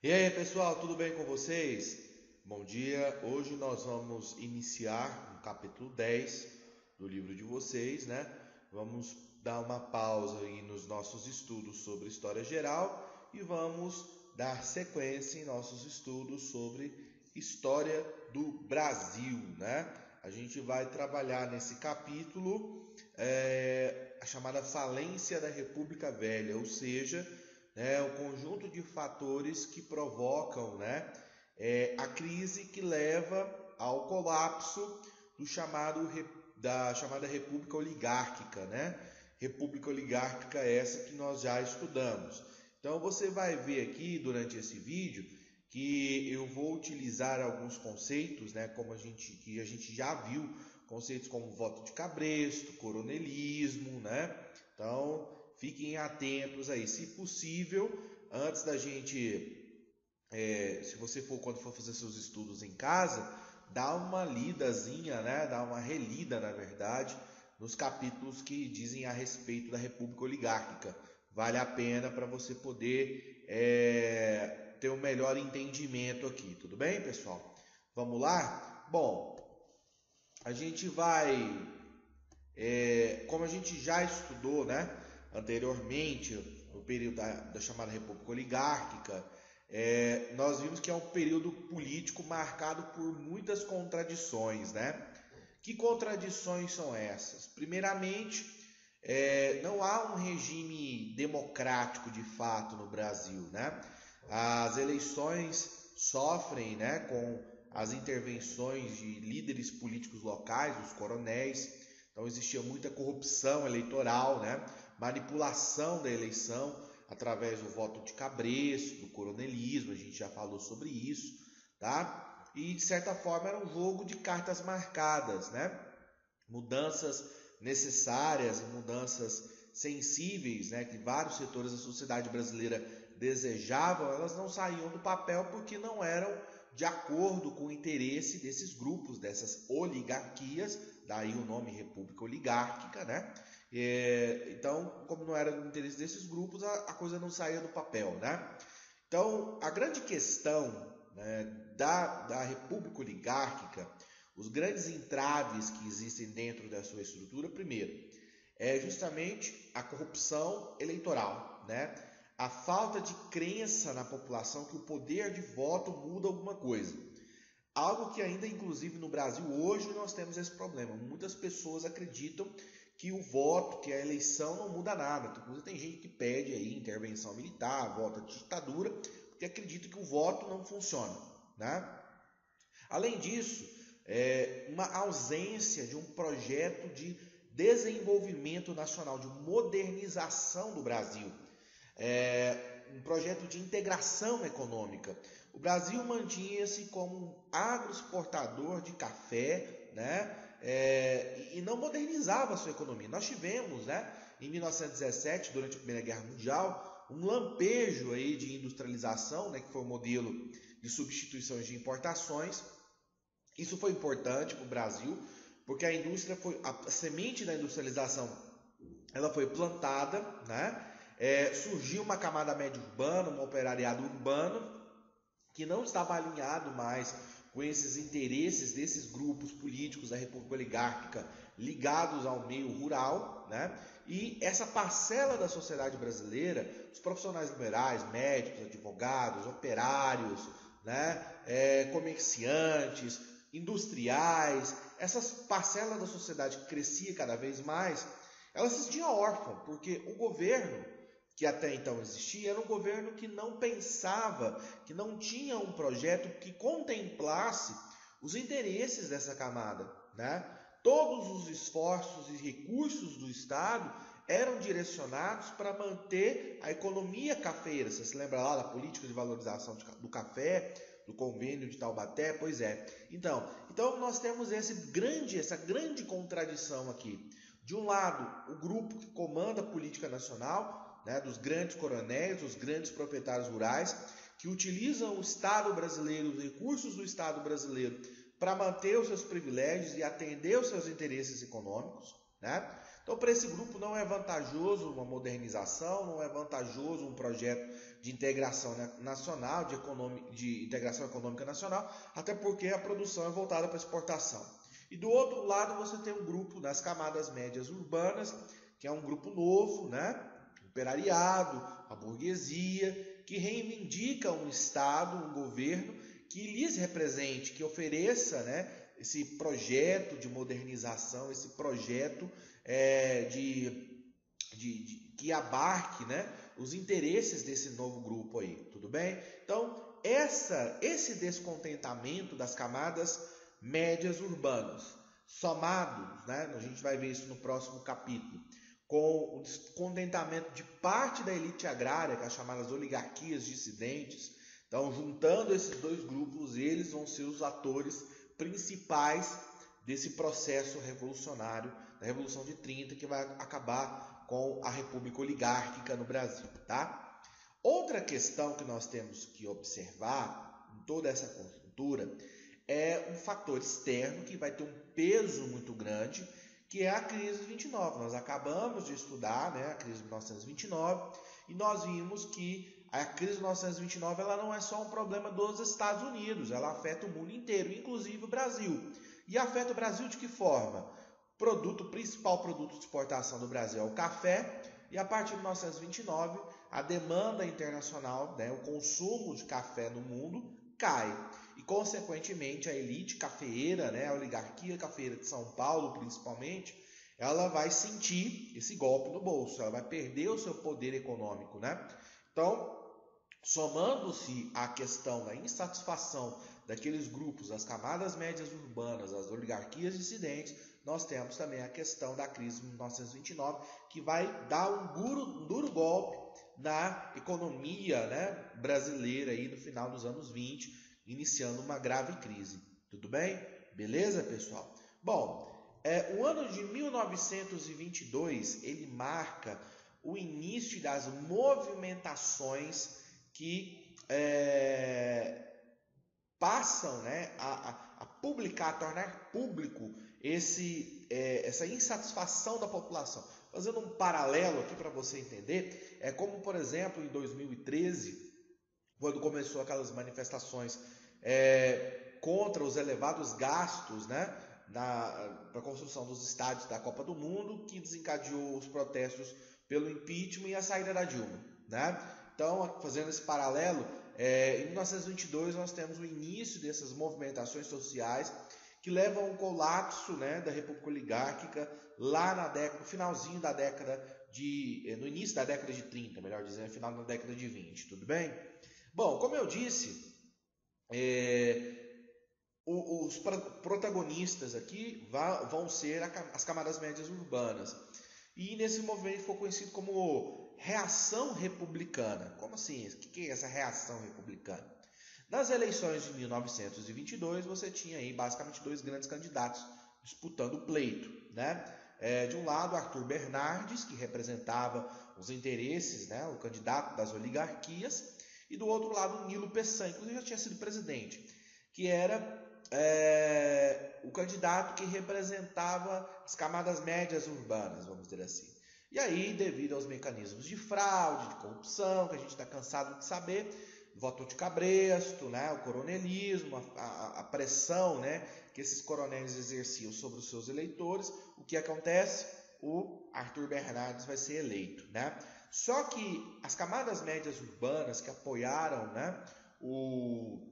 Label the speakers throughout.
Speaker 1: E aí, pessoal, tudo bem com vocês? Bom dia. Hoje nós vamos iniciar o capítulo 10 do livro de vocês, né? Vamos dar uma pausa aí nos nossos estudos sobre história geral e vamos dar sequência em nossos estudos sobre história do Brasil, né? A gente vai trabalhar nesse capítulo a chamada falência da República Velha, ou seja, o conjunto de fatores que provocam, a crise que leva ao colapso do da chamada República Oligárquica, né? República Oligárquica essa que nós já estudamos. Então você vai ver aqui durante esse vídeo que eu vou utilizar alguns conceitos, né, que a gente já viu, conceitos como voto de cabresto, coronelismo, né? Então, fiquem atentos aí. Se possível, antes da gente, se você for quando for fazer seus estudos em casa, dá uma lidazinha, né? Dá uma relida, na verdade, nos capítulos que dizem a respeito da República Oligárquica. Vale a pena para você poder ter um melhor entendimento aqui, tudo bem, pessoal? Vamos lá? Bom, a gente vai, como a gente já estudou, né, anteriormente, no período da chamada República Oligárquica, nós vimos que é um período político marcado por muitas contradições, né? Que contradições são essas? Primeiramente, não há um regime democrático de fato no Brasil, né? As eleições sofrem, né, com as intervenções de líderes políticos locais, os coronéis. Então existia muita corrupção eleitoral, né? Manipulação da eleição através do voto de cabresto, do coronelismo, a gente já falou sobre isso, tá? E de certa forma era um jogo de cartas marcadas, né? Mudanças necessárias, mudanças sensíveis, né, que vários setores da sociedade brasileira desejavam, elas não saíam do papel porque não eram de acordo com o interesse desses grupos, dessas oligarquias, daí o nome República Oligárquica, né? Então, como não era do interesse desses grupos, a coisa não saía do papel, né? Então, a grande questão, né, da República Oligárquica, os grandes entraves que existem dentro da sua estrutura, primeiro, é justamente a corrupção eleitoral, né? A falta de crença na população que o poder de voto muda alguma coisa. Algo que ainda, inclusive no Brasil, hoje nós temos esse problema. Muitas pessoas acreditam que o voto, que a eleição não muda nada. Inclusive tem gente que pede aí intervenção militar, volta de ditadura, porque acredita que o voto não funciona, né? Além disso, uma ausência de um projeto de desenvolvimento nacional, de modernização do Brasil, um projeto de integração econômica. O Brasil mantinha-se como um agroexportador de café, né? E não modernizava a sua economia. Nós tivemos, né, em 1917, durante a Primeira Guerra Mundial, um lampejo aí de industrialização, né, que foi o modelo de substituição de importações. Isso foi importante para o Brasil, porque a semente da industrialização, ela foi plantada, né? Surgiu uma camada média urbana, um operariado urbano, que não estava alinhado mais com esses interesses desses grupos políticos da República Oligárquica ligados ao meio rural, né? E essa parcela da sociedade brasileira, os profissionais liberais, médicos, advogados, operários, né? Comerciantes, industriais, essas parcelas da sociedade que crescia cada vez mais, elas se sentiam órfãs, porque o governo que até então existia era um governo que não pensava, que não tinha um projeto que contemplasse os interesses dessa camada, né? Todos os esforços e recursos do Estado eram direcionados para manter a economia cafeira. Você se lembra lá da política de valorização do café, do convênio de Taubaté? Pois é. Então nós temos essa grande contradição aqui. De um lado, o grupo que comanda a política nacional, né, dos grandes coronéis, dos grandes proprietários rurais, que utilizam o Estado brasileiro, os recursos do Estado brasileiro, para manter os seus privilégios e atender os seus interesses econômicos, né? Então, para esse grupo não é vantajoso uma modernização, não é vantajoso um projeto de integração nacional, de integração econômica nacional, até porque a produção é voltada para exportação. E do outro lado você tem um grupo das camadas médias urbanas, que é um grupo novo, né? O operariado, a burguesia, que reivindica um Estado, um governo que lhes represente, que ofereça, né, esse projeto de modernização, esse projeto que abarque, né, os interesses desse novo grupo aí, tudo bem? Então, esse descontentamento das camadas médias urbanas, somados, né, a gente vai ver isso no próximo capítulo, com o descontentamento de parte da elite agrária, que é as chamadas oligarquias dissidentes. Então, juntando esses dois grupos, eles vão ser os atores principais desse processo revolucionário, da Revolução de 30, que vai acabar com a República Oligárquica no Brasil, tá? Outra questão que nós temos que observar em toda essa conjuntura é um fator externo que vai ter um peso muito grande, que é a crise de 29. Nós acabamos de estudar, né, a crise de 1929 e nós vimos que a crise de 1929 ela não é só um problema dos Estados Unidos, ela afeta o mundo inteiro, inclusive o Brasil. E afeta o Brasil de que forma? O principal produto de exportação do Brasil é o café, e a partir de 1929 a demanda internacional, né, o consumo de café no mundo cai. E, consequentemente, a elite cafeeira, né, a oligarquia cafeeira de São Paulo, principalmente, ela vai sentir esse golpe no bolso, ela vai perder o seu poder econômico, né? Então, somando-se à questão da insatisfação daqueles grupos, das camadas médias urbanas, as oligarquias dissidentes, nós temos também a questão da crise de 1929, que vai dar um duro golpe na economia, né, brasileira aí no final dos anos 20, iniciando uma grave crise. Tudo bem? Beleza, pessoal? Bom, o ano de 1922, ele marca o início das movimentações que passam, né, a publicar, a tornar público essa insatisfação da população. Fazendo um paralelo aqui para você entender, é como, por exemplo, em 2013, quando começou aquelas manifestações contra os elevados gastos, né, para a construção dos estádios da Copa do Mundo, que desencadeou os protestos pelo impeachment e a saída da Dilma, né? Então, fazendo esse paralelo, em 1922 nós temos o início dessas movimentações sociais que levam ao colapso, né, da República Oligárquica lá no finalzinho da no início da década de 30, melhor dizendo, no final da década de 20, tudo bem? Bom, como eu disse, os protagonistas aqui vão ser as camadas médias urbanas. E nesse movimento ficou conhecido como reação republicana. Como assim? O que é essa reação republicana? Nas eleições de 1922, você tinha aí basicamente dois grandes candidatos disputando o pleito, né? De um lado, Arthur Bernardes, que representava os interesses, né, o candidato das oligarquias, e do outro lado, Nilo Peçanha, que já tinha sido presidente, que era o candidato que representava as camadas médias urbanas, vamos dizer assim. E aí, devido aos mecanismos de fraude, de corrupção, que a gente está cansado de saber, voto de cabresto, né, o coronelismo, a pressão, né, que esses coronéis exerciam sobre os seus eleitores, o que acontece? O Arthur Bernardes vai ser eleito, né? Só que as camadas médias urbanas que apoiaram, né, o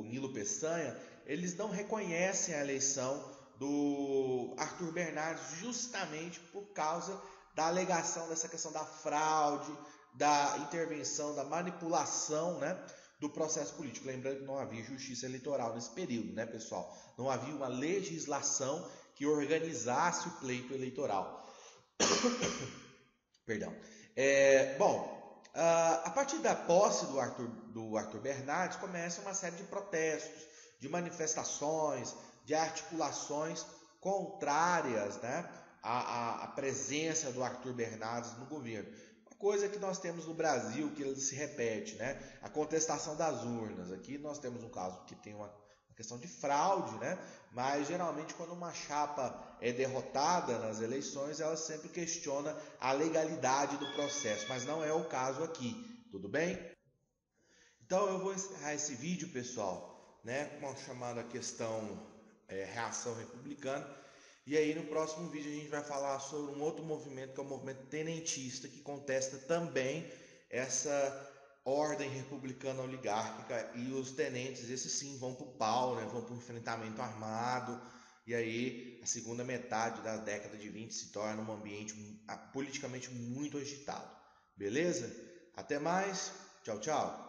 Speaker 1: Nilo Peçanha, eles não reconhecem a eleição do Arthur Bernardes justamente por causa da alegação dessa questão da fraude, da intervenção, da manipulação, né, do processo político. Lembrando que não havia justiça eleitoral nesse período, né, pessoal? Não havia uma legislação que organizasse o pleito eleitoral. Perdão. A partir da posse do Arthur Bernardes, começa uma série de protestos, de manifestações, de articulações contrárias, né, à presença do Arthur Bernardes no governo. Uma coisa que nós temos no Brasil, que ele se repete, né, a contestação das urnas. Aqui nós temos um caso que tem uma questão de fraude, né? Mas geralmente quando uma chapa é derrotada nas eleições, ela sempre questiona a legalidade do processo, mas não é o caso aqui, tudo bem? Então eu vou encerrar esse vídeo, pessoal, né, com uma chamada questão reação republicana. E aí no próximo vídeo a gente vai falar sobre um outro movimento, que é o movimento tenentista, que contesta também essa ordem republicana oligárquica, e os tenentes, esses sim, vão para o pau, né? Vão para o enfrentamento armado, e aí a segunda metade da década de 20 se torna um ambiente politicamente muito agitado. Beleza? Até mais, tchau, tchau.